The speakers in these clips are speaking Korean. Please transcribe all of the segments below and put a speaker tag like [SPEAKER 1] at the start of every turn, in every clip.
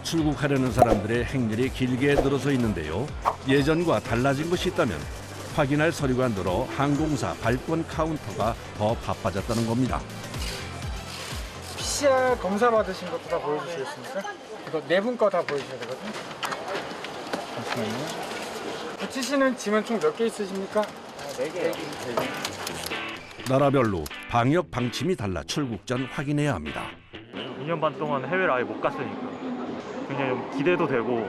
[SPEAKER 1] 출국하려는 사람들의 행렬이 길게 늘어서 있는데요. 예전과 달라진 것이 있다면 확인할 서류가 늘어 항공사 발권 카운터가 더 바빠졌다는 겁니다.
[SPEAKER 2] PCR 검사 받으신 것도 다 보여주시겠습니까? 이거 네 분 거 다 보여주셔야 되거든요. 잠시만요. 붙이시는 짐은 총 몇 개 있으십니까? 네 개요.
[SPEAKER 1] 나라별로 방역 방침이 달라 출국 전 확인해야 합니다.
[SPEAKER 3] 2년 반 동안 해외를 아예 못 갔으니까 굉장히 좀 기대도 되고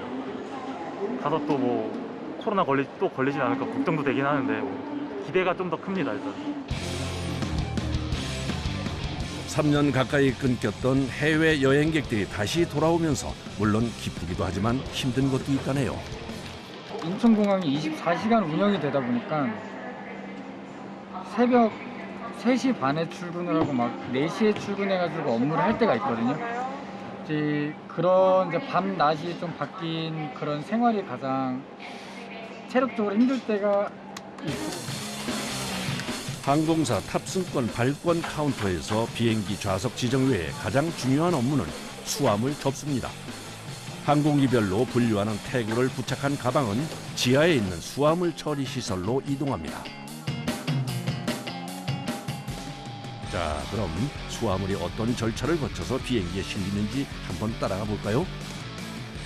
[SPEAKER 3] 가서 또 뭐 코로나 걸리진 않을까 걱정도 되긴 하는데 기대가 좀 더 큽니다. 일단
[SPEAKER 1] 3년 가까이 끊겼던 해외 여행객들이 다시 돌아오면서 물론 기쁘기도 하지만 힘든 것도 있다네요.
[SPEAKER 2] 인천공항이 24시간 운영이 되다 보니까 새벽 3시 반에 출근을 하고 막 4시에 출근해가지고 업무를 할 때가 있거든요. 이제 그런 밤 낮이 좀 바뀐 그런 생활이 가장 체력적으로 힘들 때가 있고.
[SPEAKER 1] 항공사 탑승권 발권 카운터에서 비행기 좌석 지정 외에 가장 중요한 업무는 수화물 접수입니다. 항공기별로 분류하는 태그를 부착한 가방은 지하에 있는 수화물 처리 시설로 이동합니다. 자, 그럼 수화물이 어떤 절차를 거쳐서 비행기에 실리는지 한번 따라가 볼까요?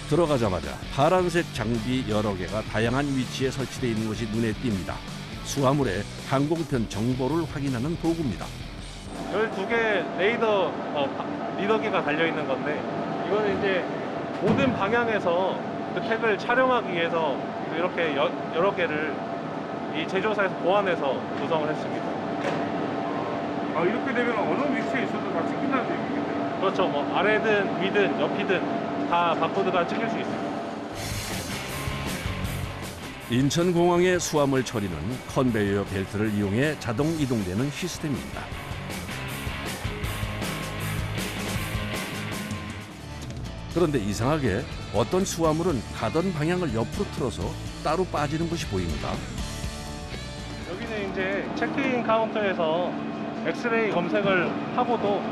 [SPEAKER 1] 들어가자마자 파란색 장비 여러 개가 다양한 위치에 설치되어 있는 것이 눈에 띕니다. 수화물의 항공편 정보를 확인하는 도구입니다.
[SPEAKER 3] 12개 리더기가 달려있는 건데 이거는 이제 모든 방향에서 그 택을 촬영하기 위해서 이렇게 여러 개를 이 제조사에서 보완해서 구성을 했습니다.
[SPEAKER 4] 이렇게 되면 어느 위치에 있어도 다 찍힌다는 얘기겠네요.
[SPEAKER 3] 그렇죠. 뭐 아래든 위든 옆이든 다 바코드가 찍힐 수 있습니다.
[SPEAKER 1] 인천공항의 수화물 처리는 컨베이어 벨트를 이용해 자동 이동되는 시스템입니다. 그런데 이상하게 어떤 수화물은 가던 방향을 옆으로 틀어서 따로 빠지는 것이 보입니다.
[SPEAKER 3] 여기는 이제 체크인 카운터에서 엑스레이 검색을 하고도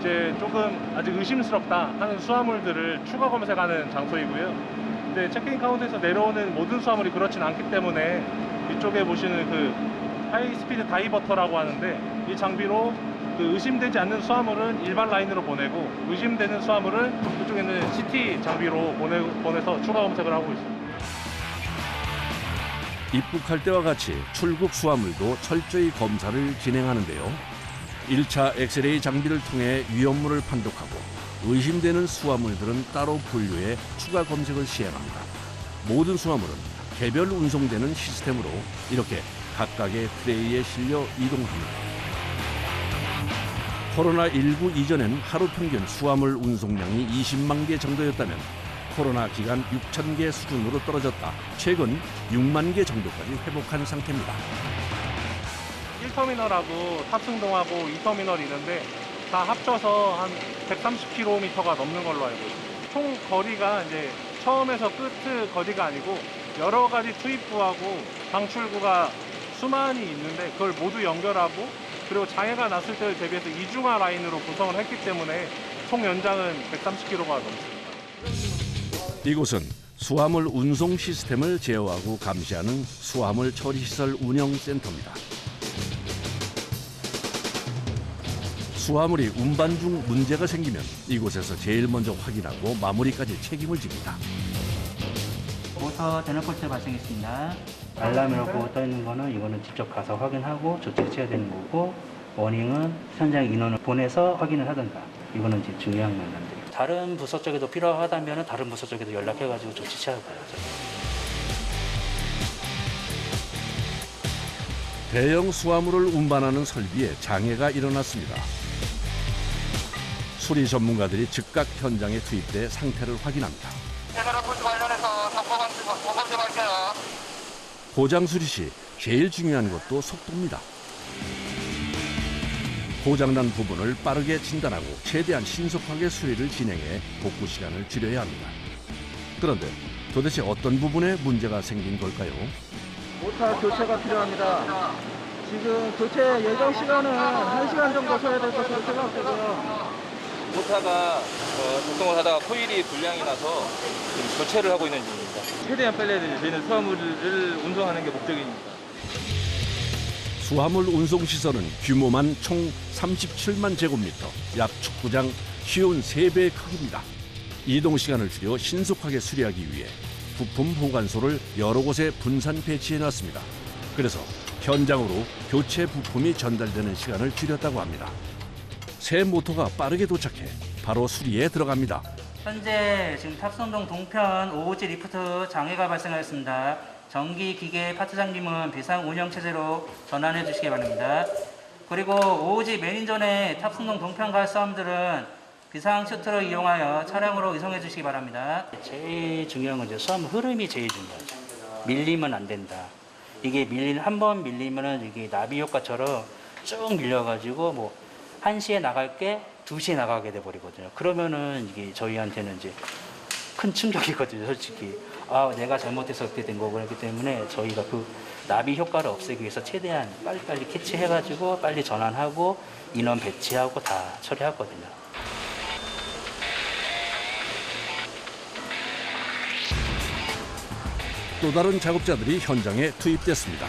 [SPEAKER 3] 이제 조금 아직 의심스럽다 하는 수화물들을 추가 검색하는 장소이고요. 근데 체크인 카운터에서 내려오는 모든 수화물이 그렇진 않기 때문에 이쪽에 보시는 그 하이스피드 다이버터라고 하는데 이 장비로 그 의심되지 않는 수화물은 일반 라인으로 보내고 의심되는 수화물을 그쪽에 있는 CT 장비로 보내서 추가 검색을 하고 있습니다.
[SPEAKER 1] 입국할 때와 같이 출국 수화물도 철저히 검사를 진행하는데요. 1차 엑스레이 장비를 통해 위험물을 판독하고 의심되는 수화물들은 따로 분류해 추가 검색을 시행합니다. 모든 수화물은 개별 운송되는 시스템으로 이렇게 각각의 트레이에 실려 이동합니다. 코로나19 이전엔 하루 평균 수화물 운송량이 20만 개 정도였다면 코로나 기간 6천 개 수준으로 떨어졌다. 최근 6만 개 정도까지 회복한 상태입니다.
[SPEAKER 3] 1터미널하고 탑승동하고 2터미널이 있는데 다 합쳐서 한 130km가 넘는 걸로 알고 있습니다. 총 거리가 이제 처음에서 끝 거리가 아니고 여러 가지 투입구하고 방출구가 수많이 있는데 그걸 모두 연결하고 그리고 장애가 났을 때를 대비해서 이중화 라인으로 구성을 했기 때문에 총 연장은 130km가 넘습니다.
[SPEAKER 1] 이곳은 수화물 운송 시스템을 제어하고 감시하는 수화물 처리시설 운영센터입니다. 수화물이 운반 중 문제가 생기면 이곳에서 제일 먼저 확인하고 마무리까지 책임을 집니다.
[SPEAKER 5] 모터 전원 폴트 발생했습니다. 알람이라고 떠 있는 거는 이거는 직접 가서 확인하고 조치를 취해야 되는 거고, 워닝은 현장 인원을 보내서 확인을 하든가. 이거는 이제 중요한 면들이에요. 다른 부서 쪽에도 필요하다면 다른 부서 쪽에도 연락해가지고 조치 취하고 가야죠.
[SPEAKER 1] 대형 수화물을 운반하는 설비에 장애가 일어났습니다. 수리 전문가들이 즉각 현장에 투입돼 상태를 확인합니다. 고장 수리 시 제일 중요한 것도 속도입니다. 고장난 부분을 빠르게 진단하고 최대한 신속하게 수리를 진행해 복구 시간을 줄여야 합니다. 그런데 도대체 어떤 부분에 문제가 생긴 걸까요?
[SPEAKER 6] 모터 교체가 필요합니다. 지금 교체 예정 시간은 1시간 정도 소요될 것으로 생각되고요.
[SPEAKER 7] 모터가 작동을 하다가 코일이 불량이 나서 지금 교체를 하고 있는 중입니다. 최대한 빨리 저희는 수화물을 운송하는 게 목적입니다.
[SPEAKER 1] 수화물 운송 시설은 규모만 총 37만 제곱미터, 약 축구장 쉬운 3배의 크기입니다. 이동 시간을 줄여 신속하게 수리하기 위해 부품 보관소를 여러 곳에 분산 배치해 놨습니다. 그래서 현장으로 교체 부품이 전달되는 시간을 줄였다고 합니다. 새 모터가 빠르게 도착해 바로 수리에 들어갑니다.
[SPEAKER 5] 현재 지금 탑승동 동편 5호지 리프트 장애가 발생하였습니다. 전기 기계 파트 장비는 비상 운영 체제로 전환해 주시기 바랍니다. 그리고 5호지 매인전에 탑승동 동편 갈 수화물들은 비상 슈트를 이용하여 차량으로 이송해 주시기 바랍니다. 제일 중요한 건 이제 수화물 흐름이 제일 중요하죠. 밀리면 안 된다. 이게 한 번 밀리면은 이게 나비 효과처럼 쭉 밀려가지고 뭐 1시에 나갈 게 2시에 나가게 돼 버리거든요. 그러면은 이게 저희한테는 이제 큰 충격이거든요, 솔직히. 아, 내가 잘못해서 그렇게 된 거고 그렇기 때문에 저희가 그 나비 효과를 없애기 위해서 최대한 빨리빨리 캐치해가지고 빨리 전환하고 인원 배치하고 다 처리하거든요.
[SPEAKER 1] 또 다른 작업자들이 현장에 투입됐습니다.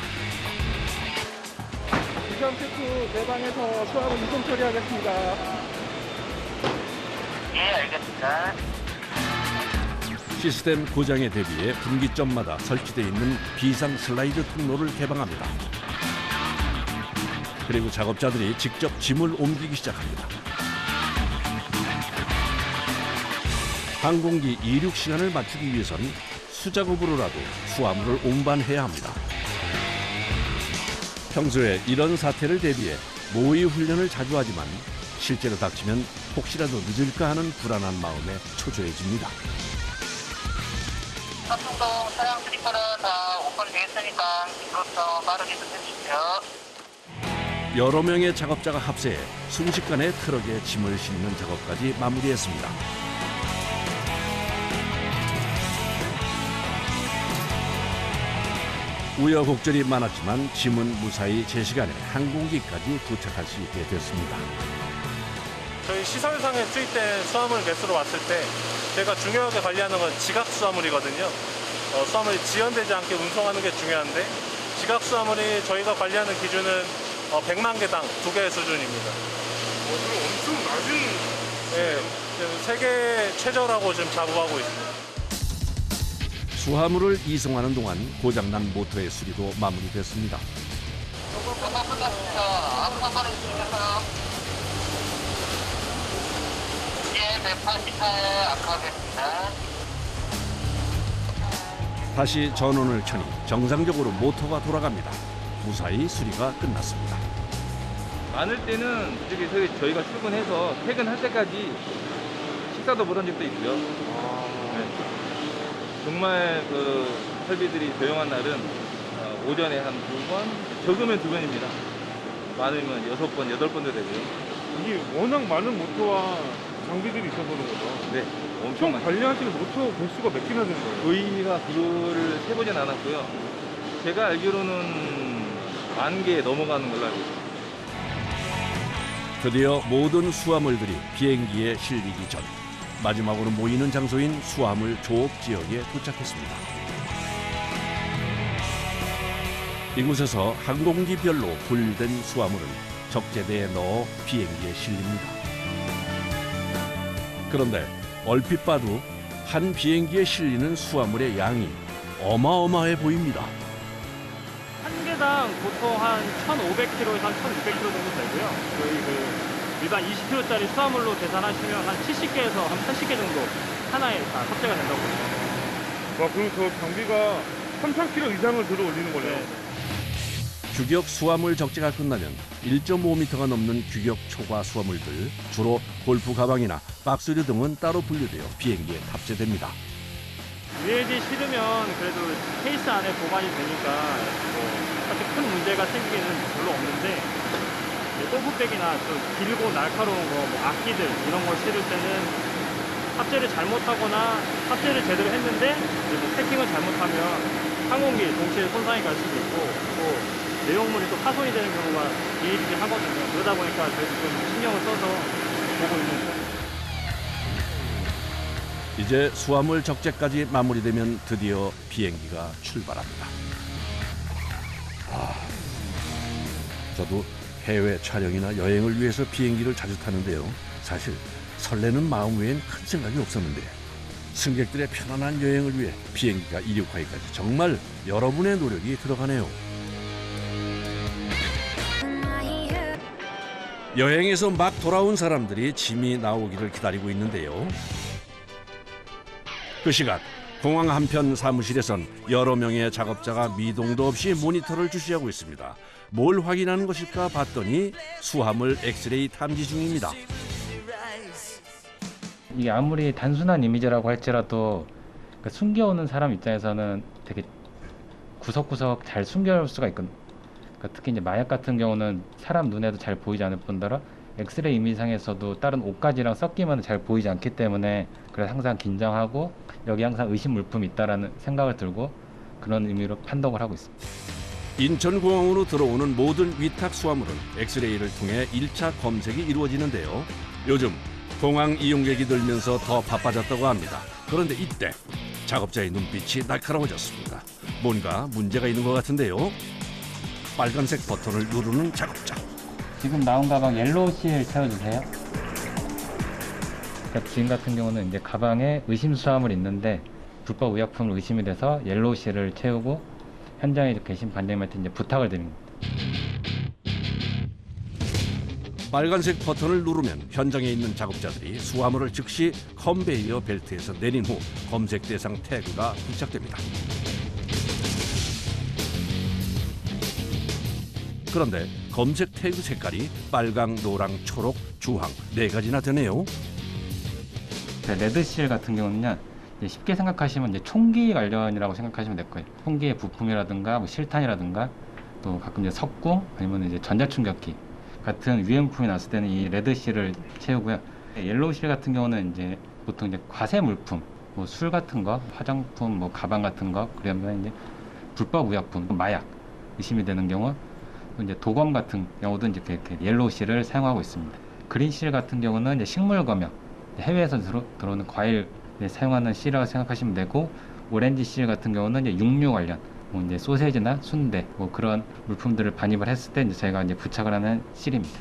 [SPEAKER 6] 비상 체크 내방에서 수화물 이동 처리하겠습니다.
[SPEAKER 8] 예, 알겠습니다.
[SPEAKER 1] 시스템 고장에 대비해 분기점마다 설치되어 있는 비상 슬라이드 통로를 개방합니다. 그리고 작업자들이 직접 짐을 옮기기 시작합니다. 항공기 이륙 시간을 맞추기 위해선 수작업으로라도 수화물을 운반해야 합니다. 평소에 이런 사태를 대비해 모의 훈련을 자주 하지만 실제로 닥치면 혹시라도 늦을까 하는 불안한 마음에 초조해집니다.
[SPEAKER 8] 탑승동 차량 스리퍼는 다 오픈되겠으니까 그것도 빠르게 좀 해주십시오.
[SPEAKER 1] 여러 명의 작업자가 합세해 순식간에 트럭에 짐을 싣는 작업까지 마무리했습니다. 우여곡절이 많았지만 짐은 무사히 제 시간에 항공기까지 도착할 수 있게 됐습니다.
[SPEAKER 3] 저희 시설상에 투입된 수화물 개수로 봤을 때 제가 중요하게 관리하는 건 지각 수화물이거든요. 수화물이 지연되지 않게 운송하는 게 중요한데 지각 수화물이 저희가 관리하는 기준은 100만 개당 2개 수준입니다.
[SPEAKER 4] 그럼 엄청 낮은.
[SPEAKER 3] 네, 세계 최저라고 지금 자부하고 있습니다.
[SPEAKER 1] 수화물을 이송하는 동안 고장난 모터의 수리도 마무리됐습니다.
[SPEAKER 8] 조금 끝났습니다. 앞선번에 주시면서요. 예, 180타에 앞가겠습니다.
[SPEAKER 1] 다시 전원을 켜니 정상적으로 모터가 돌아갑니다. 무사히 수리가 끝났습니다.
[SPEAKER 7] 많을 때는 솔직히 저희가 출근해서 퇴근할 때까지 식사도 못 한 적도 있고요. 네. 정말 그 설비들이 조용한 날은 오전에 한 2번, 적으면 2번입니다. 많으면 6번, 8번도 되고요.
[SPEAKER 4] 이게 워낙 많은 모터와 장비들이 있어서 그런 거죠.
[SPEAKER 7] 네, 엄청
[SPEAKER 4] 총
[SPEAKER 7] 많죠.
[SPEAKER 4] 관리하시는 모터 개수가 몇 개나 되는 거예요?
[SPEAKER 7] 저희가 그거를 세보진 않았고요. 제가 알기로는 10,000개 넘어가는 걸로 알고 있습니다.
[SPEAKER 1] 드디어 모든 수화물들이 비행기에 실리기 전 마지막으로 모이는 장소인 수화물 조업 지역에 도착했습니다. 이곳에서 항공기별로 분류된 수화물을 적재대에 넣어 비행기에 실립니다. 그런데 얼핏 봐도 한 비행기에 실리는 수화물의 양이 어마어마해 보입니다.
[SPEAKER 9] 한 개당 보통 한 1,500kg에서 한 1,600kg 정도 되고요. 저희 일반 20kg짜리 수화물로 계산하시면 한 70개에서 한 80개 정도 하나에 다 탑재가 된다고 보시면 됩니다.
[SPEAKER 4] 와, 그럼 저 장비가 3,000kg 이상을 들어 올리는 거네요.
[SPEAKER 1] 규격 수화물 적재가 끝나면 1.5m가 넘는 규격 초과 수화물들, 주로 골프 가방이나 박스류 등은 따로 분류되어 비행기에 탑재됩니다.
[SPEAKER 9] ULG 실으면 그래도 케이스 안에 보관이 되니까 사실 큰 문제가 생기기는 별로 없는데 골프백이나 좀 길고 날카로운 거, 악기들 이런 걸 실을 때는 탑재를 잘못하거나 탑재를 제대로 했는데 패킹을 잘못하면 항공기 동시에 손상이 갈 수도 있고 또 내용물이 또 파손이 되는 경우가 비일비재하거든요. 그러다 보니까 저희도 좀 신경을 써서 보고 있는 편입니다.
[SPEAKER 1] 이제 수화물 적재까지 마무리되면 드디어 비행기가 출발합니다. 저도 해외 촬영이나 여행을 위해서 비행기를 자주 타는데요. 사실 설레는 마음 외엔 큰 생각이 없었는데 승객들의 편안한 여행을 위해 비행기가 이륙하기까지 정말 여러분의 노력이 들어가네요. 여행에서 막 돌아온 사람들이 짐이 나오기를 기다리고 있는데요. 그 시간 공항 한편 사무실에선 여러 명의 작업자가 미동도 없이 모니터를 주시하고 있습니다. 뭘 확인하는 것일까 봤더니 수화물 엑스레이 탐지 중입니다.
[SPEAKER 2] 이게 아무리 단순한 이미지라고 할지라도 숨겨오는 사람 입장에서는 되게 구석구석 잘 숨겨올 수가 있거든요. 특히 이제 마약 같은 경우는 사람 눈에도 잘 보이지 않을 뿐더러 엑스레이 이미지상에서도 다른 옷가지랑 섞이면 잘 보이지 않기 때문에 그래서 항상 긴장하고 여기 항상 의심 물품이 있다라는 생각을 들고 그런 의미로 판독을 하고 있습니다.
[SPEAKER 1] 인천공항으로 들어오는 모든 위탁 수화물은 엑스레이를 통해 1차 검색이 이루어지는데요. 요즘 공항 이용객이 늘면서 더 바빠졌다고 합니다. 그런데 이때 작업자의 눈빛이 날카로워졌습니다. 뭔가 문제가 있는 것 같은데요. 빨간색 버튼을 누르는 작업자.
[SPEAKER 2] 지금 나온 가방 옐로우 실 채워주세요. 지금 같은 경우는 이제 가방에 의심 수화물이 있는데 불법 의약품을 의심이 돼서 옐로우 실을 채우고 현장에 계신 반장님한테 이제 부탁을 드립니다.
[SPEAKER 1] 빨간색 버튼을 누르면 현장에 있는 작업자들이 수화물을 즉시 컨베이어 벨트에서 내린 후 검색 대상 태그가 부착됩니다. 그런데 검색 태그 색깔이 빨강, 노랑, 초록, 주황 4가지나 되네요.
[SPEAKER 2] 레드실 같은 경우는요, 쉽게 생각하시면 이제 총기 관련이라고 생각하시면 될 거예요. 총기의 부품이라든가 뭐 실탄이라든가 또 가끔 이제 석궁 아니면 이제 전자충격기 같은 유해물품이 났을 때는 이 레드실을 채우고요. 옐로우실 같은 경우는 이제 보통 이제 과세 물품, 뭐 술 같은 거, 화장품, 뭐 가방 같은 거, 그러면 이제 불법 의약품, 마약 의심이 되는 경우, 이제 도검 같은 경우도 이제 이렇게 옐로우실을 사용하고 있습니다. 그린실 같은 경우는 이제 식물 검역, 해외에서 들어오는 과일 사용하는 실이라고 생각하시면 되고, 오렌지 실 같은 경우는 이제 육류 관련, 뭐 이제 소세지나 순대 뭐 그런 물품들을 반입을 했을 때 이제 저희가 이제 부착을 하는 실입니다.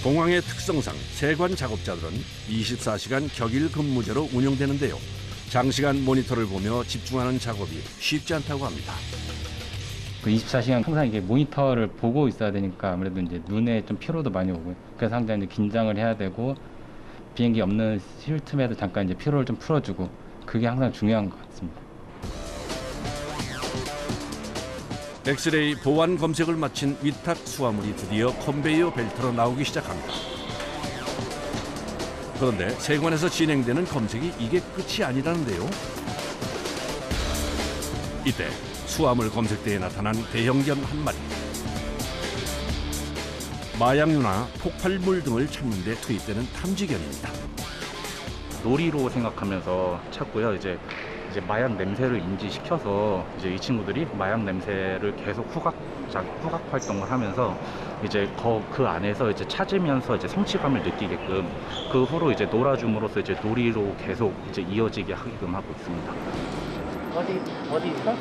[SPEAKER 1] 공항의 특성상 세관 작업자들은 24시간 격일 근무제로 운영되는데요. 장시간 모니터를 보며 집중하는 작업이 쉽지 않다고 합니다.
[SPEAKER 2] 그 24시간 항상 이게 모니터를 보고 있어야 되니까 아무래도 이제 눈에 좀 피로도 많이 오고요. 그래서 항상 이제 긴장을 해야 되고 비행기 없는 쉴 틈에도 잠깐 이제 피로를 좀 풀어주고 그게 항상 중요한 것 같습니다.
[SPEAKER 1] 엑스레이 보완 검색을 마친 위탁 수화물이 드디어 컨베이어 벨트로 나오기 시작합니다. 그런데 세관에서 진행되는 검색이 이게 끝이 아니라는데요. 이때 수화물 검색대에 나타난 대형견 한 마리. 마약류나 폭발물 등을 찾는 데 투입되는 탐지견입니다.
[SPEAKER 10] 놀이로 생각하면서 찾고요. 이제 마약 냄새를 인지시켜서 이제 이 친구들이 마약 냄새를 계속 후각 활동을 하면서 이제 그 안에서 이제 찾으면서 이제 성취감을 느끼게끔 그 후로 이제 놀아줌으로써 이제 놀이로 계속 이제 이어지게 하게끔 하고 있습니다.
[SPEAKER 6] 어디 있어?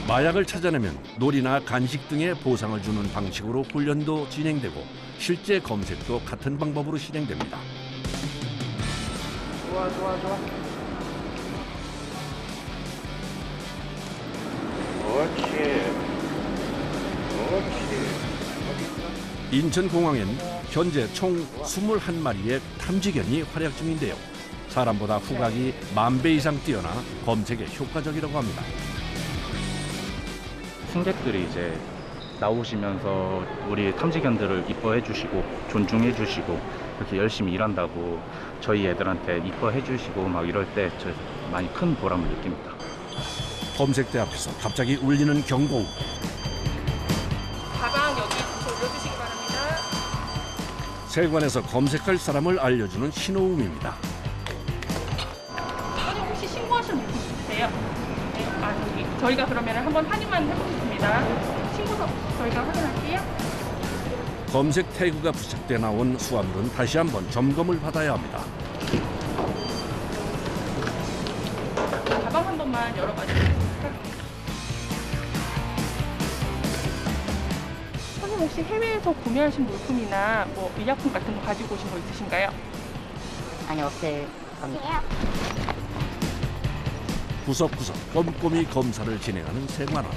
[SPEAKER 1] 마약을 찾아내면 놀이나 간식 등의 보상을 주는 방식으로 훈련도 진행되고 실제 검색도 같은 방법으로 진행됩니다.
[SPEAKER 6] 좋아.
[SPEAKER 1] 인천공항엔 현재 총 21마리의 탐지견이 활약 중인데요. 사람보다 후각이 10,000배 이상 뛰어나 검색에 효과적이라고 합니다.
[SPEAKER 10] 승객들이 이제 나오시면서 우리 탐지견들을 이뻐해 주시고 존중해 주시고 이렇게 열심히 일한다고 저희 애들한테 이뻐해 주시고 막 이럴 때 저 많이 큰 보람을 느낍니다.
[SPEAKER 1] 검색대 앞에서 갑자기 울리는 경고음.
[SPEAKER 11] 가방 여기 주소 올려주시기 바랍니다.
[SPEAKER 1] 세관에서 검색할 사람을 알려주는 신호음입니다.
[SPEAKER 11] 혹시 신고하실 분 있으세요? 네, 여기. 저희가 그러면 한번 확인만 해보겠습니다. 신고서 저희가 확인할게요.
[SPEAKER 1] 검색 태그가 부착돼 나온 수화물은 다시 한번 점검을 받아야 합니다.
[SPEAKER 11] 동안 여러 가지 부탁드립니다. 선생님 혹시 해외에서 구매하신 물품이나 뭐 의약품 같은 거 가지고 오신 거 있으신가요?
[SPEAKER 12] 아니, 없을 겁니다.
[SPEAKER 1] 구석구석 꼼꼼히 검사를 진행하는 생활원.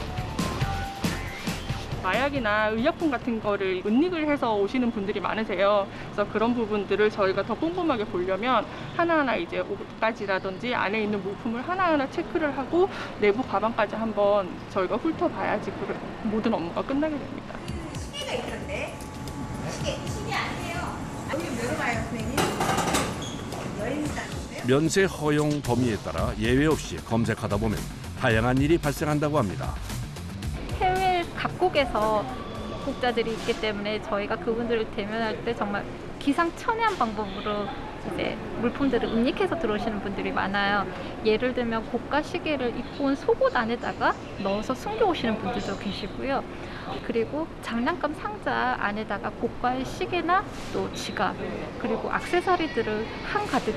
[SPEAKER 11] 마약이나 의약품 같은 거를 은닉을 해서 오시는 분들이 많으세요. 그래서 그런 부분들을 저희가 더 꼼꼼하게 보려면 하나하나 이제 옷가지라든지 안에 있는 물품을 하나하나 체크를 하고 내부 가방까지 한번 저희가 훑어봐야지 그 모든 업무가 끝나게 됩니다.
[SPEAKER 13] 시계가 있던데? 시계 아니에요. 여기 내려가요, 선생님. 여행사인데?
[SPEAKER 1] 면세 허용 범위에 따라 예외 없이 검색하다 보면 다양한 일이 발생한다고 합니다.
[SPEAKER 14] 해외 각국에서 입국자들이 있기 때문에 저희가 그분들을 대면할 때 정말 기상천외한 방법으로 이제 물품들을 은닉해서 들어오시는 분들이 많아요. 예를 들면 고가 시계를 입고 온 속옷 안에다가 넣어서 숨겨오시는 분들도 계시고요. 그리고 장난감 상자 안에다가 고가의 시계나 또 지갑 그리고 액세서리들을 한가득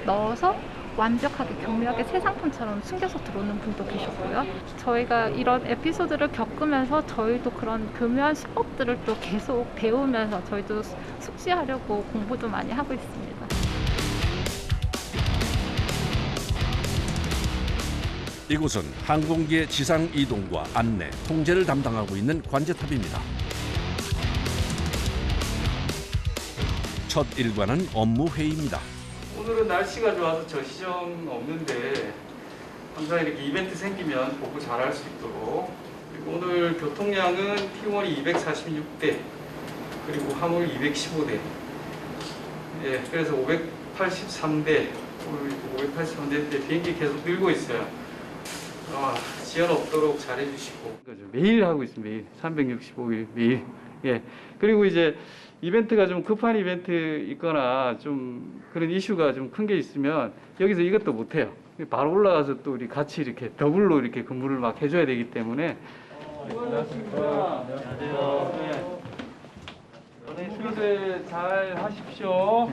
[SPEAKER 14] 넣어서 완벽하게 경미하게 새 상품처럼 숨겨서 들어오는 분도 계셨고요. 저희가 이런 에피소드를 겪으면서 저희도 그런 교묘한 수법들을 또 계속 배우면서 저희도 숙지하려고 공부도 많이 하고 있습니다.
[SPEAKER 1] 이곳은 항공기의 지상 이동과 안내, 통제를 담당하고 있는 관제탑입니다. 첫 일과는 업무 회의입니다.
[SPEAKER 2] 오늘은 날씨가 좋아서 저 시정 없는데 항상 이렇게 이벤트 생기면 보고 잘할 수 있도록 그리고 오늘 교통량은 T1이 246대 그리고 화물 215대 예, 그래서 583대 오늘 583대 비행기 계속 늘고 있어요. 지연 없도록 잘해주시고 매일 하고 있습니다. 매일 365일 매일 예 그리고 이제 이벤트가 좀 급한 이벤트 있거나 좀 그런 이슈가 좀 큰 게 있으면 여기서 이것도 못해요. 바로 올라가서 또 우리 같이 이렇게 더블로 이렇게 근무를 막 해줘야 되기 때문에. 안녕하십니까. 안녕하세요. 네, 순서 잘 하십시오.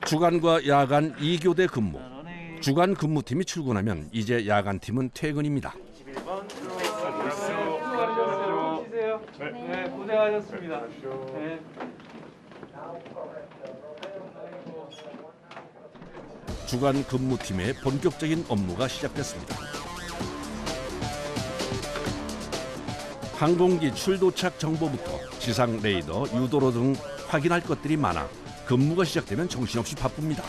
[SPEAKER 1] 주간과 야간 2교대 근무. 주간 근무팀이 출근하면 이제 야간팀은 퇴근입니다.
[SPEAKER 2] 네, 고생하셨습니다. 네.
[SPEAKER 1] 주간 근무팀의 본격적인 업무가 시작됐습니다. 항공기 출도착 정보부터 지상 레이더, 유도로 등 확인할 것들이 많아 근무가 시작되면 정신없이 바쁩니다.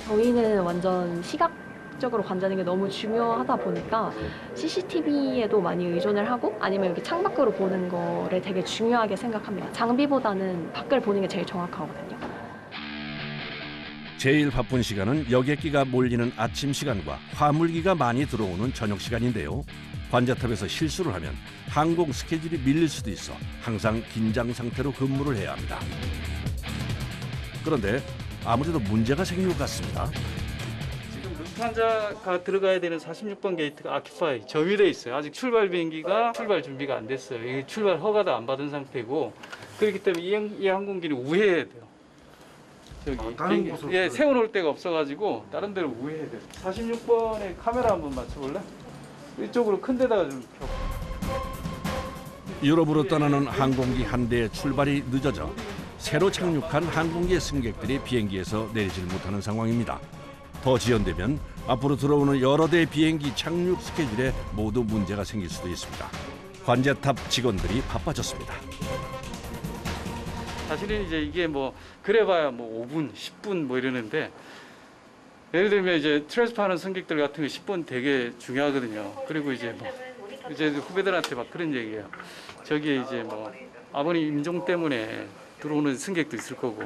[SPEAKER 15] 저희는 완전 시각적으로 관자는 게 너무 중요하다 보니까 CCTV에도 많이 의존을 하고 아니면 이렇게 창밖으로 보는 거를 되게 중요하게 생각합니다. 장비보다는 밖을 보는 게 제일 정확하거든요.
[SPEAKER 1] 제일 바쁜 시간은 여객기가 몰리는 아침 시간과 화물기가 많이 들어오는 저녁 시간인데요. 관제탑에서 실수를 하면 항공 스케줄이 밀릴 수도 있어 항상 긴장 상태로 근무를 해야 합니다. 그런데 아무래도 문제가 생긴 것 같습니다.
[SPEAKER 2] 지금 루프한자가 들어가야 되는 46번 게이트가 아키파이 점유돼 있어요. 아직 출발 비행기가 출발 준비가 안 됐어요. 이게 출발 허가도 안 받은 상태고 그렇기 때문에 이 항공기는 우회해야 돼요. 저기
[SPEAKER 4] 다른 곳으로
[SPEAKER 2] 예, 세워놓을 데가 없어가지고 다른 데로 우회해야 돼요. 46번에 카메라 한번 맞춰볼래? 이쪽으로 큰 데다가 좀 펴.
[SPEAKER 1] 유럽으로 떠나는 항공기 한 대의 출발이 늦어져 새로 착륙한 항공기의 승객들이 비행기에서 내리질 못하는 상황입니다. 더 지연되면 앞으로 들어오는 여러 대의 비행기 착륙 스케줄에 모두 문제가 생길 수도 있습니다. 관제탑 직원들이 바빠졌습니다.
[SPEAKER 2] 사실은 이제 이게 뭐 그래봐야 뭐 5분, 10분 뭐 이러는데 예를 들면 이제 트랜스퍼 하는 승객들 같은 거 10분 되게 중요하거든요. 그리고 이제 뭐 이제 후배들한테 막 그런 얘기예요. 저기 이제 뭐 아버님 임종 때문에 들어오는 승객도 있을 거고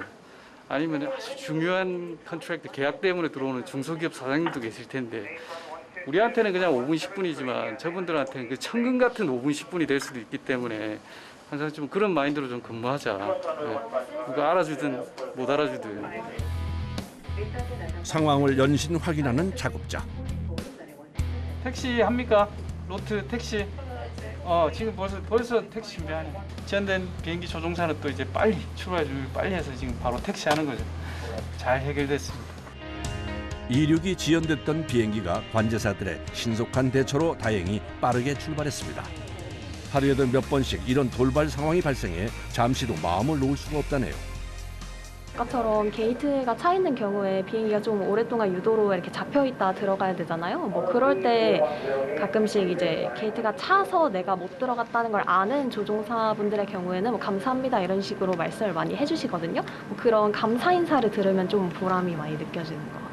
[SPEAKER 2] 아니면 아주 중요한 컨트랙트 계약 때문에 들어오는 중소기업 사장님도 계실 텐데 우리한테는 그냥 5분 10분이지만 저분들한테는 그 천금 같은 5분 10분이 될 수도 있기 때문에 항상 좀 그런 마인드로 좀 근무하자. 네. 누가 알아주든 못 알아주든.
[SPEAKER 1] 상황을 연신 확인하는 작업자.
[SPEAKER 2] 택시 합니까? 로트 택시. 지금 벌써 택시 준비하네. 지연된 비행기 조종사는 또 이제 빨리 출발 준비 빨리 해서 지금 바로 택시하는 거죠. 잘 해결됐습니다.
[SPEAKER 1] 이륙이 지연됐던 비행기가 관제사들의 신속한 대처로 다행히 빠르게 출발했습니다. 하루에도 몇 번씩 이런 돌발 상황이 발생해 잠시도 마음을 놓을 수가 없다네요.
[SPEAKER 15] 아까처럼 게이트가 차 있는 경우에 비행기가 좀 오랫동안 유도로 이렇게 잡혀 있다 들어가야 되잖아요. 뭐 그럴 때 가끔씩 이제 게이트가 차서 내가 못 들어갔다는 걸 아는 조종사분들의 경우에는 뭐 감사합니다 이런 식으로 말씀을 많이 해주시거든요. 뭐 그런 감사 인사를 들으면 좀 보람이 많이 느껴지는 것 같아요.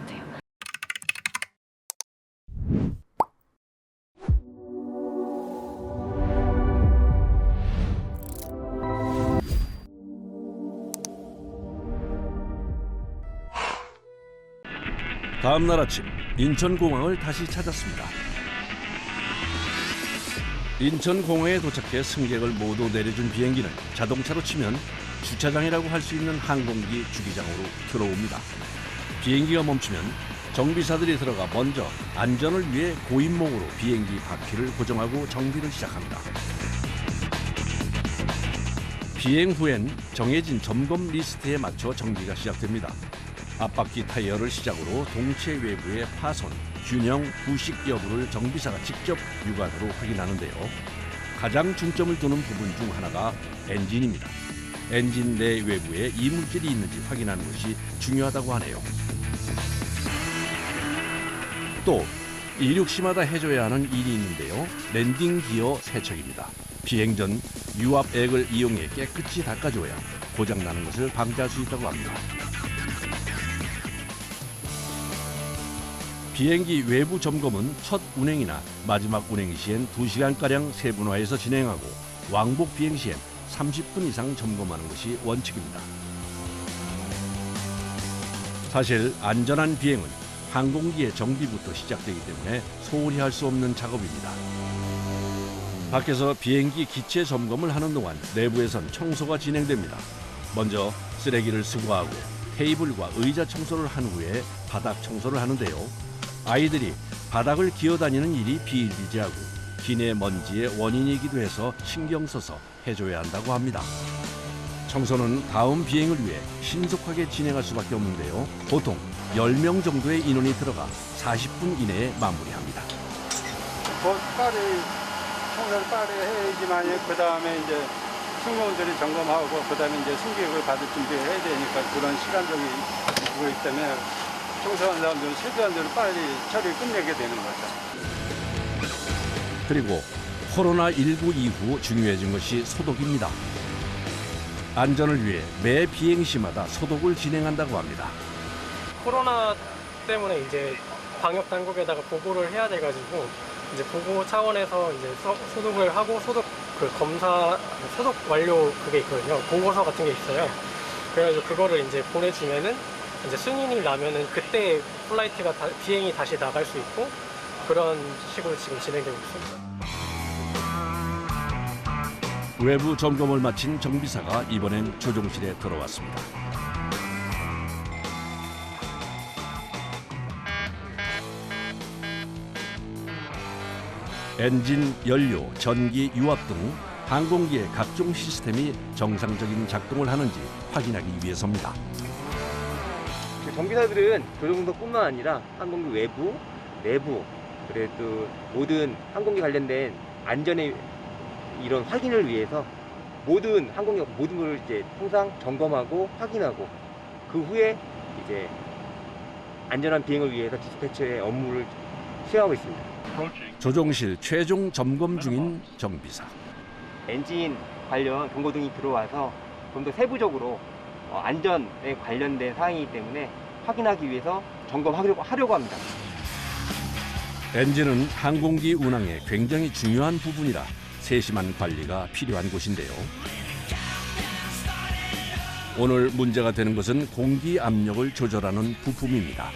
[SPEAKER 1] 다음 날 아침 인천공항을 다시 찾았습니다. 인천공항에 도착해 승객을 모두 내려준 비행기는 자동차로 치면 주차장이라고 할 수 있는 항공기 주기장으로 들어옵니다. 비행기가 멈추면 정비사들이 들어가 먼저 안전을 위해 고인목으로 비행기 바퀴를 고정하고 정비를 시작합니다. 비행 후엔 정해진 점검 리스트에 맞춰 정비가 시작됩니다. 앞바퀴 타이어를 시작으로 동체 외부의 파손, 균형, 부식 여부를 정비사가 직접 육안으로 확인하는데요. 가장 중점을 두는 부분 중 하나가 엔진입니다. 엔진 내 외부에 이물질이 있는지 확인하는 것이 중요하다고 하네요. 또 이륙 시마다 해줘야 하는 일이 있는데요. 랜딩 기어 세척입니다. 비행 전 유압액을 이용해 깨끗이 닦아줘야 고장나는 것을 방지할 수 있다고 합니다. 비행기 외부 점검은 첫 운행이나 마지막 운행 시엔 2시간가량 세분화해서 진행하고 왕복 비행 시엔 30분 이상 점검하는 것이 원칙입니다. 사실 안전한 비행은 항공기의 정비부터 시작되기 때문에 소홀히 할 수 없는 작업입니다. 밖에서 비행기 기체 점검을 하는 동안 내부에선 청소가 진행됩니다. 먼저 쓰레기를 수거하고 테이블과 의자 청소를 한 후에 바닥 청소를 하는데요. 아이들이 바닥을 기어다니는 일이 비일비재하고 기내 먼지의 원인이기도 해서 신경 써서 해줘야 한다고 합니다. 청소는 다음 비행을 위해 신속하게 진행할 수밖에 없는데요. 보통 10명 정도의 인원이 들어가 40분 이내에 마무리합니다.
[SPEAKER 16] 청소를 빨리 해야지만 그 다음에 이제 승무원들이 점검하고 그 다음에 이제 승객을 받을 준비해야 되니까 그런 시간적인 그거기 때문에 청소한 사람들은 최대한 대로 빨리 처리를 끝내게 되는 거죠.
[SPEAKER 1] 그리고 코로나19 이후 중요해진 것이 소독입니다. 안전을 위해 매 비행 시마다 소독을 진행한다고 합니다.
[SPEAKER 17] 코로나 때문에 이제 방역 당국에다가 보고를 해야 돼가지고 이제 보고 차원에서 이제 소독을 하고 소독 그 검사 소독 완료 그게 있거든요. 보고서 같은 게 있어요. 그래가지고 그거를 이제 보내주면은 이제 승인이 나면은 그때 플라이트가 비행이 다시 나갈 수 있고 그런 식으로 지금 진행되고 있습니다.
[SPEAKER 1] 외부 점검을 마친 정비사가 이번엔 조종실에 들어왔습니다. 엔진, 연료, 전기, 유압 등 항공기의 각종 시스템이 정상적인 작동을 하는지 확인하기 위해서입니다.
[SPEAKER 18] 정비사들은 조종사뿐만 아니라 항공기 외부, 내부, 그래도 모든 항공기 관련된 안전의 이런 확인을 위해서 모든 항공기 모든 걸 이제 항상 점검하고 확인하고 그 후에 이제 안전한 비행을 위해서 디스패처의 업무를 수행하고 있습니다.
[SPEAKER 1] 조종실 최종 점검 중인 정비사.
[SPEAKER 18] 엔진 관련 경고등이 들어와서 좀 더 세부적으로 안전에 관련된 사항이기 때문에 확인하기 위해서 점검하려고 합니다.
[SPEAKER 1] 엔진은 항공기 운항에 굉장히 중요한 부분이라 세심한 관리가 필요한 곳인데요. 오늘 문제가 되는 것은 공기 압력을 조절하는 부품입니다.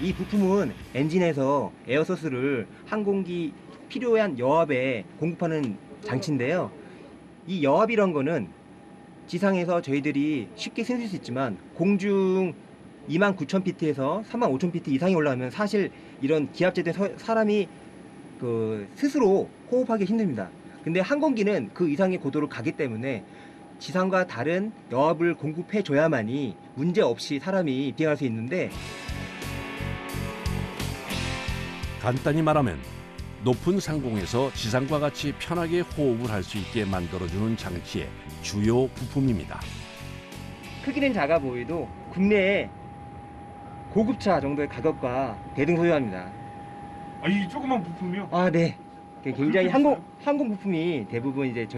[SPEAKER 18] 이 부품은 엔진에서 에어소스를 항공기 필요한 여압에 공급하는 장치인데요. 이 여압이란 거는 지상에서 저희들이 쉽게 생길 수 있지만 공중 29,000피트에서 35,000피트 이상이 올라가면 사실 이런 기압제된 사람이 스스로 호흡하기 힘듭니다. 근데 항공기는 그 이상의 고도를 가기 때문에 지상과 다른 여압을 공급해 줘야만이 문제 없이 사람이 비행할 수 있는데
[SPEAKER 1] 간단히 말하면 높은 상공에서 지상과 같이 편하게 호흡을 할 수 있게 만들어주는 장치의 주요 부품입니다.
[SPEAKER 18] 크기는 작아 보여도 국내에 고급차 정도의 가격과 대등소유합니다.
[SPEAKER 4] 아, 이 조그만 부품이요?
[SPEAKER 18] 아, 네. 굉장히 항공 부품이 대부분 이제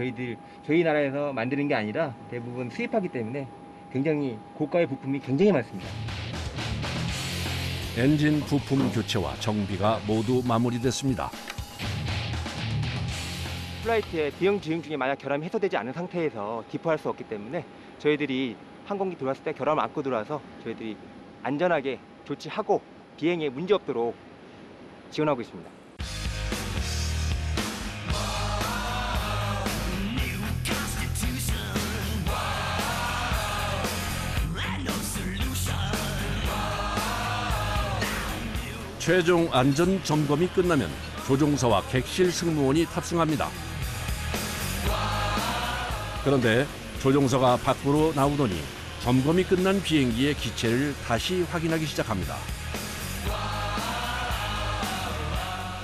[SPEAKER 18] 저희 나라에서 만드는 게 아니라 대부분 수입하기 때문에 굉장히 고가의 부품이 굉장히 많습니다.
[SPEAKER 1] 엔진 부품 교체와 정비가 모두 마무리됐습니다.
[SPEAKER 18] 플라이트의 대형 지형 중에 만약 결함이 해소되지 않은 상태에서 디포할 수 없기 때문에 저희들이 항공기 들어왔을 때 결함을 안고 들어와서 저희들이 안전하게 조치하고 비행에 문제 없도록 지원하고 있습니다.
[SPEAKER 1] 최종 안전 점검이 끝나면 조종사와 객실 승무원이 탑승합니다. 그런데 조종사가 밖으로 나오더니 점검이 끝난 비행기의 기체를 다시 확인하기 시작합니다.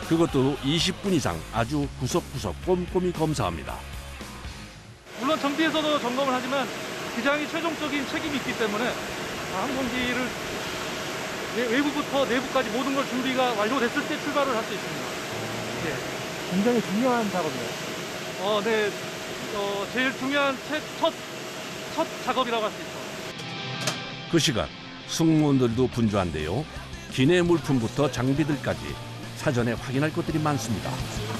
[SPEAKER 1] 그것도 20분 이상 아주 구석구석 꼼꼼히 검사합니다.
[SPEAKER 19] 물론 정비에서도 점검을 하지만 기장이 최종적인 책임이 있기 때문에 항공기를 외부부터 내부까지 모든 걸 준비가 완료됐을 때 출발을 할 수 있습니다. 네.
[SPEAKER 6] 굉장히 중요한 작업이에요.
[SPEAKER 19] 네. 제일 중요한 첫 작업이라고 할 수 있죠.
[SPEAKER 1] 그 시간 승무원들도 분주한데요. 기내 물품부터 장비들까지 사전에 확인할 것들이 많습니다.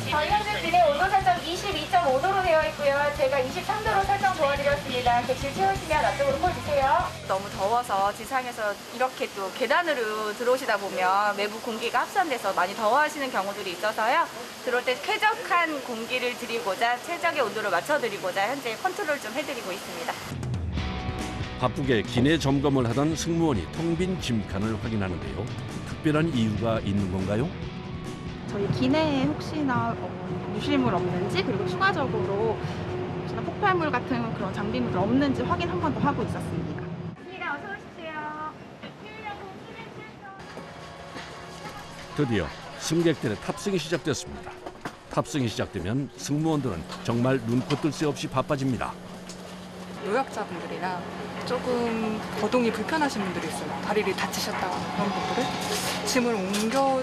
[SPEAKER 20] 저희 현재 기내 온도 설정 22.5도로 되어 있고요. 제가 23도로 설정 도와드렸습니다. 객실 채우시면 앞쪽으로 콜주세요. 너무 더워서 지상에서 이렇게 또 계단으로 들어오시다 보면 외부 공기가 합선돼서 많이 더워하시는 경우들이 있어서요. 들어올 때 쾌적한 공기를 드리고자 최적의 온도를 맞춰드리고자 현재 컨트롤 좀 해드리고 있습니다.
[SPEAKER 1] 바쁘게 기내 점검을 하던 승무원이 텅 빈 짐칸을 확인하는데요. 특별한 이유가 있는 건가요?
[SPEAKER 21] 저희 기내에 혹시나 유실물 없는지, 그리고 추가적으로 혹시나 폭발물 같은 그런 장비물 없는지 확인 한 번 더 하고 있었습니다.
[SPEAKER 20] 어서 오십시오.
[SPEAKER 1] 드디어 승객들의 탑승이 시작됐습니다. 탑승이 시작되면 승무원들은 정말 눈코 뜰 새 없이 바빠집니다.
[SPEAKER 22] 노약자분들이나 조금 거동이 불편하신 분들이 있어요. 다리를 다치셨다거나 그런 분들을 짐을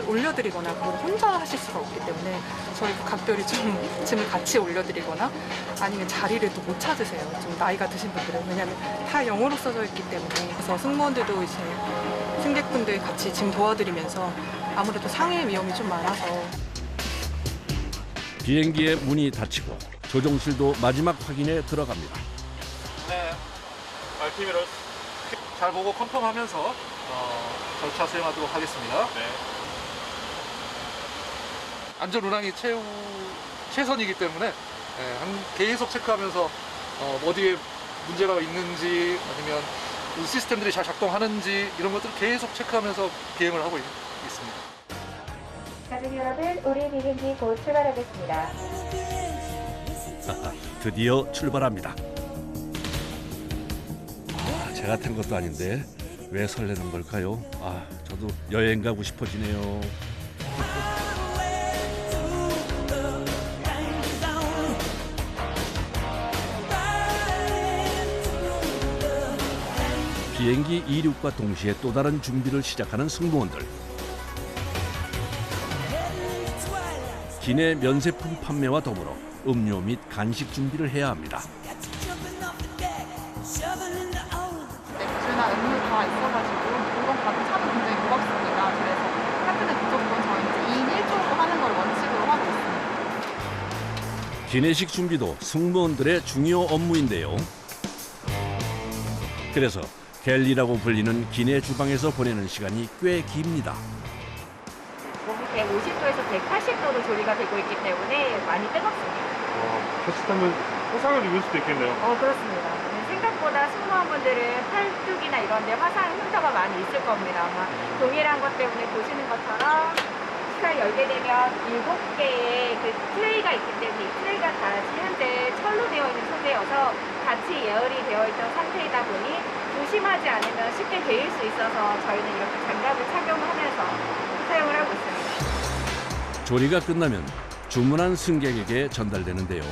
[SPEAKER 22] 올려드리거나 그걸 혼자 하실 수가 없기 때문에 저희 각별히 좀 짐을 같이 올려드리거나 아니면 자리를 또 못 찾으세요. 좀 나이가 드신 분들은. 왜냐하면 다 영어로 써져 있기 때문에. 그래서 승무원들도 이제 승객분들 같이 짐 도와드리면서 아무래도 상해 위험이 좀 많아서.
[SPEAKER 1] 비행기의 문이 닫히고 조종실도 마지막 확인에 들어갑니다.
[SPEAKER 19] 네. RPM을 잘 보고 컨펌하면서 절차 수행하도록 하겠습니다. 네. 안전 운항이 최선이기 때문에 계속 체크하면서 어디에 문제가 있는지 아니면 시스템들이 잘 작동하는지 이런 것들을 계속 체크하면서 비행을 하고 있습니다.
[SPEAKER 20] 가족 여러분, 우리 비행기 곧 출발하겠습니다.
[SPEAKER 1] 드디어 출발합니다. 제가 탄 것도 아닌데 왜 설레는 걸까요? 저도 여행 가고 싶어지네요. 비행기 이륙과 동시에 또 다른 준비를 시작하는 승무원들. 기내 면세품 판매와 더불어 음료 및 간식 준비를 해야 합니다.
[SPEAKER 21] 맥주나 음료 다 있어가지고 물건 가득 차면 굉장히 고맙습니다. 그래서 카트는 무조건 저희 이제 2인 1조로 하는 걸 원칙으로 하고 있습니다.
[SPEAKER 1] 기내식 준비도 승무원들의 중요 업무인데요. 그래서 갤리라고 불리는 기내 주방에서 보내는 시간이 꽤 깁니다.
[SPEAKER 20] 150도에서 180도로 조리가 되고 있기 때문에 많이 뜨겁습니다.
[SPEAKER 4] 자칫하면 화상을 입을 수도 있겠네요.
[SPEAKER 20] 그렇습니다. 생각보다 승무원분들은 팔뚝이나 이런 데 화상 흉터가 많이 있을 겁니다. 아마 동일한 것 때문에 보시는 것처럼 시간을 열게 되면 7개의 그 트레이가 있기 때문에 이 트레이가 다 현재 철로 되어 있는 소재여서 같이 예열이 되어 있던 상태이다 보니 조심하지 않으면 쉽게 데일 수 있어서 저희는 이렇게 장갑을 착용하면서 사용을 하고 있습니다.
[SPEAKER 1] 조리가 끝나면 주문한 승객에게 전달되는데요.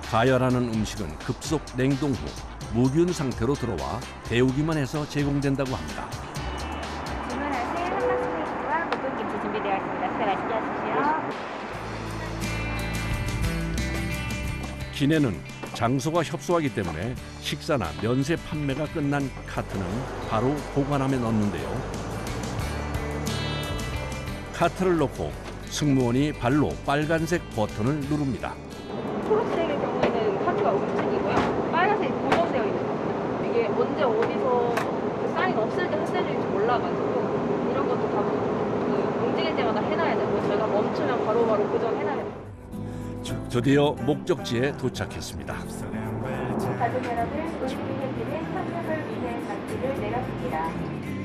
[SPEAKER 1] 가열하는 음식은 급속 냉동 후 무균 상태로 들어와 데우기만 해서 제공된다고 합니다.
[SPEAKER 3] 주문하신 한박 스테이크와 볶음김치 준비되어 있습니다. 식사 맛있게 하십시오.
[SPEAKER 1] 기내는 장소가 협소하기 때문에 식사나 면세 판매가 끝난 카트는 바로 보관함에 넣는데요. 카트를 넣고 승무원이 발로 빨간색 버튼을 누릅니다.
[SPEAKER 15] 초록색의 경우에는 카트가 움직이고요. 빨간색이 고정되어 있는 겁니다. 이게 언제 어디서 그 사인 없을 때 햇살질지 몰라가지고 이런 것도 다 움직일 때마다 해놔야 되고 저희가 멈추면 바로바로 고정해놔야 돼요.
[SPEAKER 1] 드디어 목적지에 도착했습니다.
[SPEAKER 3] 가족 여러분, 우리 승객들은 착륙을 위해 장비를 내렸습니다.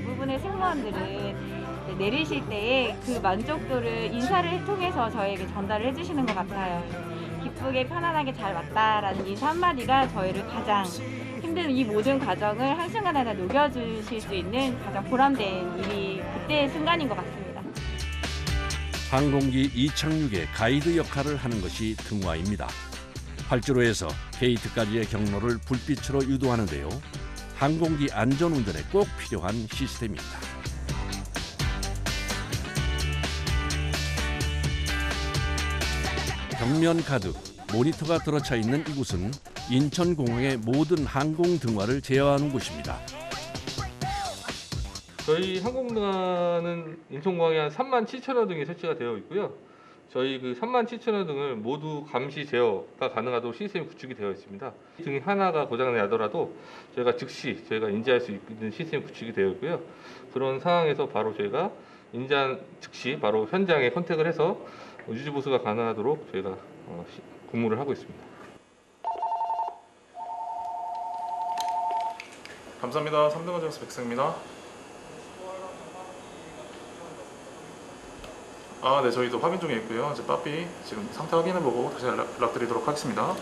[SPEAKER 5] 부분의 승무원들은 내리실 때에 그 만족도를 인사를 통해서 저에게 전달을 해주시는 것 같아요. 기쁘게 편안하게 잘 왔다라는 인사 한마디가 저희를 가장 힘든 이 모든 과정을 한순간에 다 녹여주실 수 있는 가장 보람된 일이 그때의 순간인 것 같습니다.
[SPEAKER 1] 항공기 이착륙의 가이드 역할을 하는 것이 등화입니다. 활주로에서 게이트까지의 경로를 불빛으로 유도하는데요. 항공기 안전운전에 꼭 필요한 시스템입니다. 벽면 가득 모니터가 들어차 있는 이곳은 인천공항의 모든 항공 등화를 제어하는 곳입니다.
[SPEAKER 7] 저희 항공등화는 인천공항에 한 37,000여 등이 설치가 되어 있고요. 저희 그 37,000여 등을 모두 감시 제어가 가능하도록 시스템이 구축이 되어 있습니다. 등 하나가 고장나더라도 저희가 즉시 인지할 수 있는 시스템이 구축이 되어 있고요. 그런 상황에서 바로 저희가 인지한 즉시 바로 현장에 컨택을 해서 유지 보수가 가능하도록 저희가 근무를 하고 있습니다.
[SPEAKER 23] 감사합니다. 3등원 장수 백승입니다. 네, 저희도 확인 중에 있고요. 이제 빠삐 지금 상태 확인해보고 다시 연락드리도록 하겠습니다.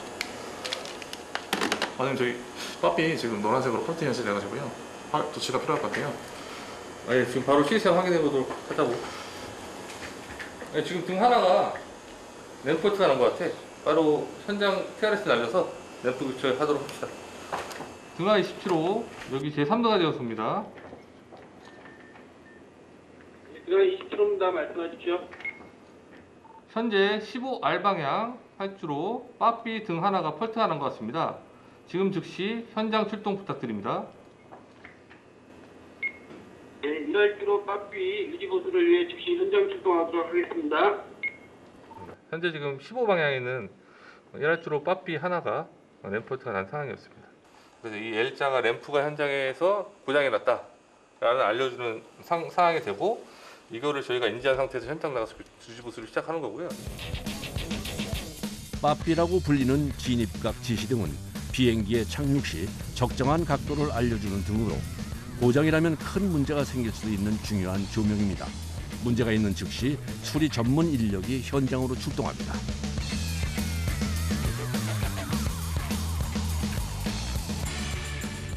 [SPEAKER 23] 아니면 저희 빠삐 지금 노란색으로 폴트 연실돼가지고요. 조치가 필요할 것 같아요.
[SPEAKER 7] 네, 지금 바로 시스템 확인해보도록 하자고. 네, 지금 등 하나가 램프가 난 것 같아. 바로 현장 TRS 날려서 램프 교체하도록 합시다. 등하 27호, 여기 제3등하 되었습니다.
[SPEAKER 24] 등하 27호입니다. 말씀하십시오.
[SPEAKER 7] 현재 15R 방향 활주로 빠삐 등 하나가 펄트가 난 것 같습니다. 지금 즉시 현장 출동 부탁드립니다.
[SPEAKER 24] 네, 1활주로 빠삐 유지보수를 위해 즉시 현장 출동하도록 하겠습니다.
[SPEAKER 7] 현재 지금 15방향에는 1활주로 빠삐 하나가 램프가 난 상황이었습니다. 그래서 이 L자가 램프가 현장에서 고장이 났다 라는 알려주는 상황이 되고, 이거를 저희가 인지한 상태에서 현장 나가서 유지보수를 시작하는 거고요.
[SPEAKER 1] 빠삐라고 불리는 진입각 지시등은 비행기의 착륙 시 적정한 각도를 알려주는 등으로 고장이라면 큰 문제가 생길 수 있는 중요한 조명입니다. 문제가 있는 즉시 수리 전문 인력이 현장으로 출동합니다.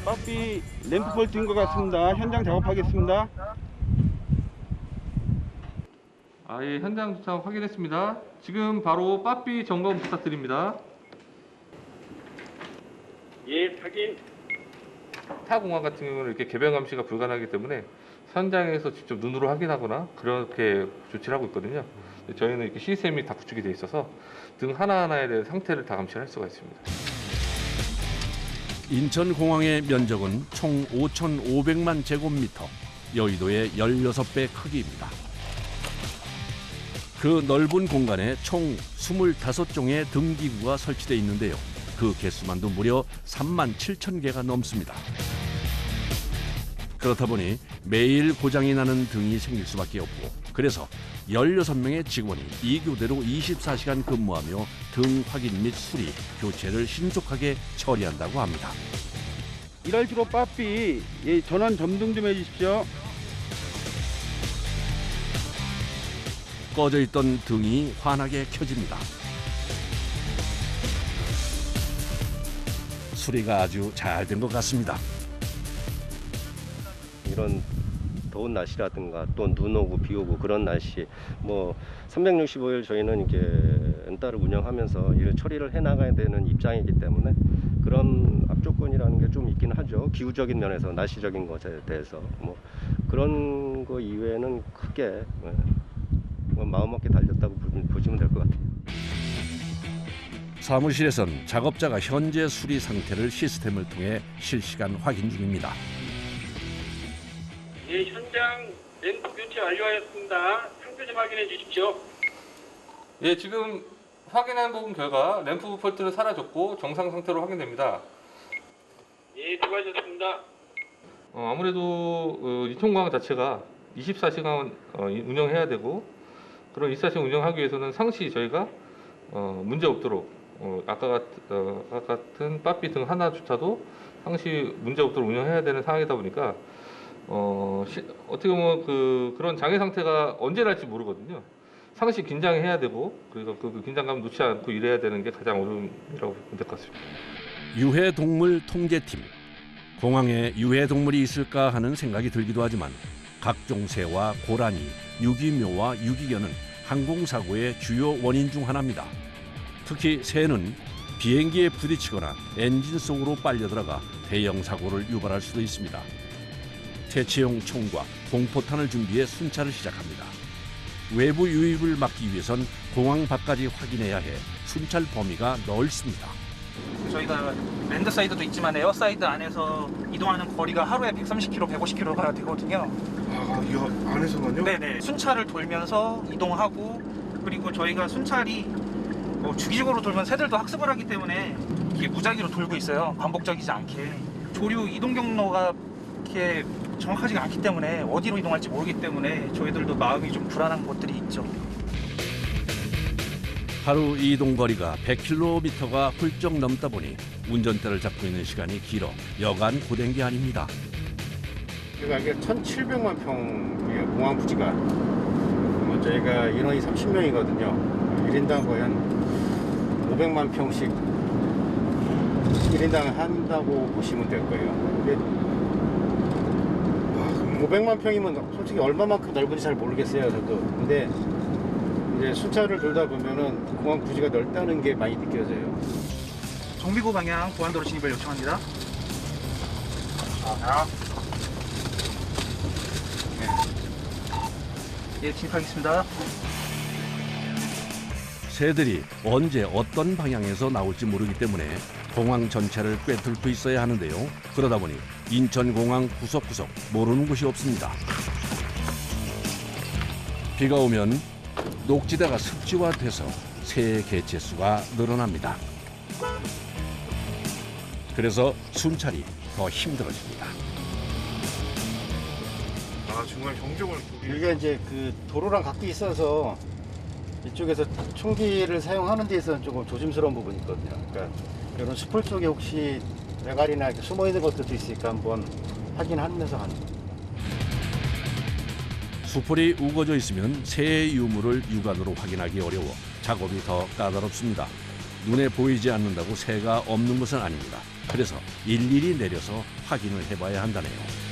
[SPEAKER 6] 빠삐 램프 폴트인 것 같습니다. 현장 작업하겠습니다.
[SPEAKER 7] 예, 현장 도착 확인했습니다. 지금 바로 빠삐 점검 부탁드립니다.
[SPEAKER 24] 예, 확인.
[SPEAKER 7] 타 공항 같은 경우는 이렇게 개변 감시가 불가능하기 때문에 현장에서 직접 눈으로 확인하거나 그렇게 조치를 하고 있거든요. 저희는 이렇게 시스템이 다 구축이 되어 있어서 등 하나하나에 대한 상태를 다 감시할 수가 있습니다.
[SPEAKER 1] 인천공항의 면적은 총 5,500만 제곱미터, 여의도의 16배 크기입니다. 그 넓은 공간에 총 25종의 등기구가 설치되어 있는데요. 그 개수만도 무려 37,000개가 넘습니다. 그렇다 보니 매일 고장이 나는 등이 생길 수밖에 없고, 그래서 16명의 직원이 이 교대로 24시간 근무하며 등 확인 및 수리, 교체를 신속하게 처리한다고 합니다.
[SPEAKER 6] 1활주로 빠삐 전원 점등 좀 해주십시오.
[SPEAKER 1] 꺼져 있던 등이 환하게 켜집니다. 수리가 아주 잘 된 것 같습니다.
[SPEAKER 25] 이런
[SPEAKER 8] 더운 날씨라든가 또 눈 오고 비 오고 그런 날씨 365일 저희는 이게 엔따를 운영하면서 일을 처리를 해 나가야 되는 입장이기 때문에 그런 앞조건이라는 게 좀 있긴 하죠. 기후적인 면에서 날씨적인 것에 대해서 그런 거 이외에는 크게 마음먹게 달렸다고 보시면 될 것 같아요.
[SPEAKER 1] 사무실에선 작업자가 현재 수리 상태를 시스템을 통해 실시간 확인 중입니다.
[SPEAKER 24] 예, 현장 램프 교체 완료하였습니다. 상태 좀 확인해 주십시오.
[SPEAKER 7] 예, 지금 확인한 부분 결과 램프 폴트는 사라졌고 정상 상태로 확인됩니다.
[SPEAKER 24] 예, 수고하셨습니다.
[SPEAKER 7] 아무래도 이통광 자체가 24시간 운영해야 되고 그런 24시간 운영하기 위해서는 상시 저희가 문제 없도록 아까 같은 빠삐 등 하나조차도 상시 문제 없도록 운영해야 되는 상황이다 보니까 어떻게 보면 그런 장애 상태가 언제 날지 모르거든요. 상시 긴장해야 되고 그래서 그 긴장감 놓지 않고 일해야 되는 게 가장 어려움이라고 보면 될 것 같습니다.
[SPEAKER 1] 유해동물 통제팀. 공항에 유해동물이 있을까 하는 생각이 들기도 하지만 각종 새와 고라니, 유기묘와 유기견은 항공사고의 주요 원인 중 하나입니다. 특히 새는 비행기에 부딪히거나 엔진 속으로 빨려들어가 대형 사고를 유발할 수도 있습니다. 퇴치용 총과 공포탄을 준비해 순찰을 시작합니다. 외부 유입을 막기 위해선 공항 밖까지 확인해야 해 순찰 범위가 넓습니다.
[SPEAKER 9] 저희가 랜드 사이드도 있지만 에어 사이드 안에서 이동하는 거리가 하루에 130km, 150km가 되거든요.
[SPEAKER 4] 이 안에서만요?
[SPEAKER 9] 네네. 순찰을 돌면서 이동하고 그리고 저희가 순찰이 주기적으로 돌면 새들도 학습을 하기 때문에 이게 무작위로 돌고 있어요. 반복적이지 않게. 조류 이동 경로가 이렇게 정확하지가 않기 때문에 어디로 이동할지 모르기 때문에 저희들도 마음이 좀 불안한 것들이 있죠.
[SPEAKER 1] 하루 이동 거리가 100km가 훌쩍 넘다 보니 운전대를 잡고 있는 시간이 길어 여간 고된 게 아닙니다.
[SPEAKER 10] 여기가 이게 1,700만 평이에요. 공항 부지가. 저희가 인원이 30명이거든요. 1인당 거의 한 500만 평씩 1인당 한다고 보시면 될 거예요. 500만 평이면 솔직히 얼마만큼 넓은지 잘 모르겠어요. 저도. 근데 이제 순찰을 돌다 보면은 공항 부지가 넓다는 게 많이 느껴져요.
[SPEAKER 9] 정비구 방향 보안도로 진입을 요청합니다. 예, 진입하겠습니다.
[SPEAKER 1] 새들이 언제 어떤 방향에서 나올지 모르기 때문에 공항 전체를 꿰뚫고 있어야 하는데요. 그러다 보니 인천공항 구석구석 모르는 곳이 없습니다. 비가 오면 녹지대가 습지화돼서 새의 개체수가 늘어납니다. 그래서 순찰이 더 힘들어집니다.
[SPEAKER 4] 정말 경종을.
[SPEAKER 10] 여기가 이제 도로랑 각도 있어서 이쪽에서 총기를 사용하는 데 있어서는 조금 조심스러운 부분이 있거든요. 그러니까 이런 숲을 속에 혹시 메갈이나 이렇게 숨어 있는 것들도 있으니까 한번 확인하면서 가는 거예요.
[SPEAKER 1] 수풀이 우거져 있으면 새의 유무를 육안으로 확인하기 어려워 작업이 더 까다롭습니다. 눈에 보이지 않는다고 새가 없는 것은 아닙니다. 그래서 일일이 내려서 확인을 해봐야 한다네요.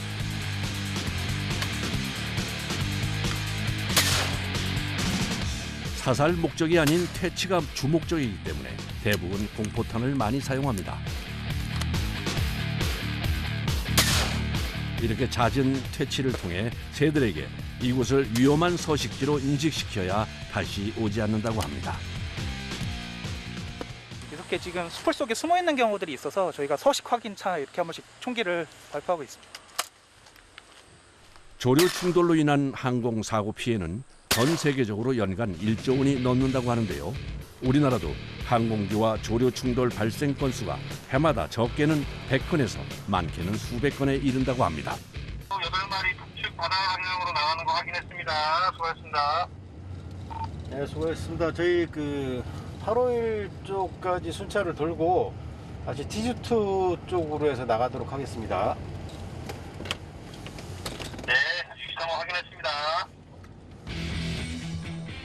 [SPEAKER 1] 사살 목적이 아닌 퇴치가 주목적이기 때문에 대부분 공포탄을 많이 사용합니다. 이렇게 잦은 퇴치를 통해 새들에게 이곳을 위험한 서식지로 인식시켜야 다시 오지 않는다고 합니다.
[SPEAKER 9] 이렇게 지금 숲을 속에 숨어 있는 경우들이 있어서 저희가 서식 확인차 이렇게 한 번씩 총기를 발표하고 있습니다.
[SPEAKER 1] 조류 충돌로 인한 항공사고 피해는 전 세계적으로 연간 1조 원이 넘는다고 하는데요. 우리나라도 항공기와 조류 충돌 발생 건수가 해마다 적게는 100건에서 많게는 수백 건에 이른다고 합니다.
[SPEAKER 24] 8마리 북측 바다 방향으로 나가는 거 확인했습니다. 수고하셨습니다.
[SPEAKER 10] 네, 수고하셨습니다. 저희 851 쪽까지 순찰을 돌고 다시 TG2 쪽으로 해서 나가도록 하겠습니다.
[SPEAKER 24] 네, 위치상황 확인했습니다.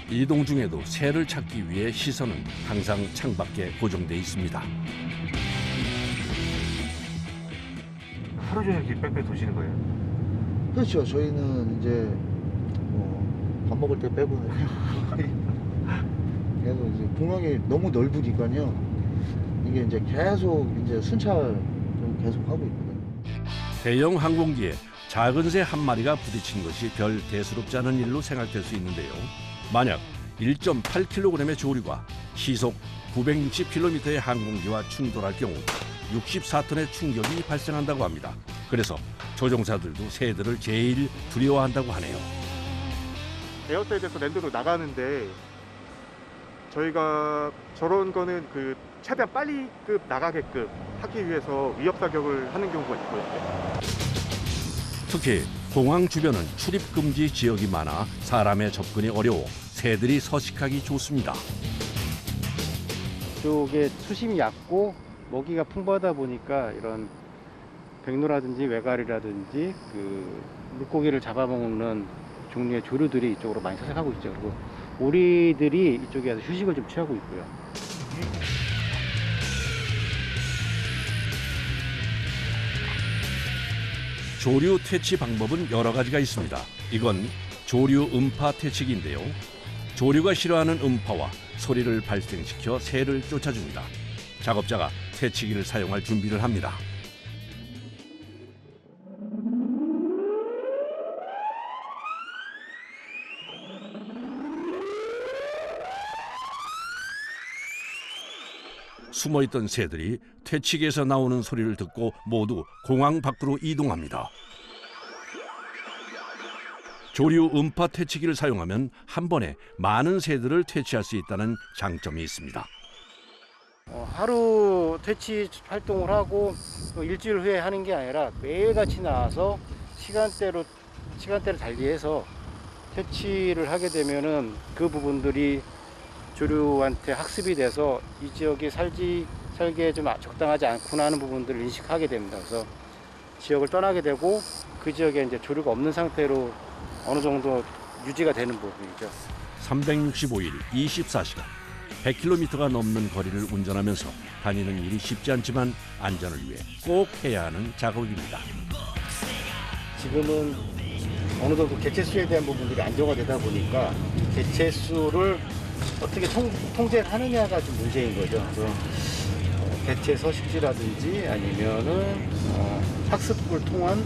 [SPEAKER 1] 이동 중에도 새를 찾기 위해 시선은 항상 창밖에 고정돼 있습니다.
[SPEAKER 10] 하루 종일 이렇게 빽빽 도시는 거예요?
[SPEAKER 11] 그렇죠. 저희는 이제 뭐 밥 먹을 때 빼고는 계속 이제 공항이 너무 넓으니까요. 이게 이제 계속 이제 순찰을 계속 하고 있거든요.
[SPEAKER 1] 대형 항공기에 작은 새 한 마리가 부딪힌 것이 별 대수롭지 않은 일로 생각될 수 있는데요. 만약 1.8kg의 조류가 시속 960km의 항공기와 충돌할 경우 64톤의 충격이 발생한다고 합니다. 그래서 조종사들도 새들을 제일 두려워한다고 하네요.
[SPEAKER 6] 에어사이드에서 랜드로 나가는데 저희가 저런 거는 그 최대한 빨리 나가게끔 하기 위해서 위협 사격을 하는 경우가 있거든요.
[SPEAKER 1] 특히 공항 주변은 출입 금지 지역이 많아 사람의 접근이 어려워 새들이 서식하기 좋습니다.
[SPEAKER 10] 이쪽에 수심이 얕고 먹이가 풍부하다 보니까 이런 백로라든지 외가리라든지 그 물고기를 잡아먹는 종류의 조류들이 이쪽으로 많이 서식하고 있죠. 그리고 오리들이 이쪽에 와서 휴식을 좀 취하고 있고요.
[SPEAKER 1] 조류 퇴치 방법은 여러 가지가 있습니다. 이건 조류 음파 퇴치기인데요. 조류가 싫어하는 음파와 소리를 발생시켜 새를 쫓아줍니다. 작업자가 퇴치기를 사용할 준비를 합니다. 숨어있던 새들이 퇴치기에서 나오는 소리를 듣고 모두 공항 밖으로 이동합니다. 조류 음파 퇴치기를 사용하면 한 번에 많은 새들을 퇴치할 수 있다는 장점이 있습니다.
[SPEAKER 10] 하루 퇴치 활동을 하고 일주일 후에 하는 게 아니라 매일같이 나와서 시간대를 달리해서 퇴치를 하게 되면은 그 부분들이 조류한테 학습이 돼서 이 지역에 살기에 좀 적당하지 않구나 하는 부분들을 인식하게 됩니다. 그래서 지역을 떠나게 되고 그 지역에 이제 조류가 없는 상태로 어느 정도 유지가 되는 부분이죠.
[SPEAKER 1] 365일 24시간 100km가 넘는 거리를 운전하면서 다니는 일이 쉽지 않지만 안전을 위해 꼭 해야 하는 작업입니다.
[SPEAKER 10] 지금은 어느 정도 개체수에 대한 부분들이 안정화되다 보니까 개체수를 어떻게 통제를 하느냐가 좀 문제인 거죠. 그래서 개체 서식지라든지 아니면은 학습을 통한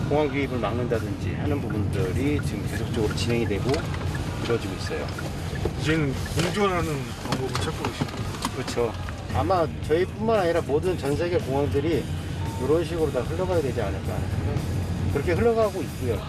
[SPEAKER 10] 공항 유입을 막는다든지 하는 부분들이 지금 계속적으로 진행이 되고 이루어지고 있어요.
[SPEAKER 6] 이제는 공존하는 방법을 찾고 계십니다.
[SPEAKER 10] 그렇죠. 아마 저희뿐만 아니라 모든 전 세계 공항들이 이런 식으로 다 흘러가야 되지 않을까 하는 생각. 그렇게 흘러가고 있고요.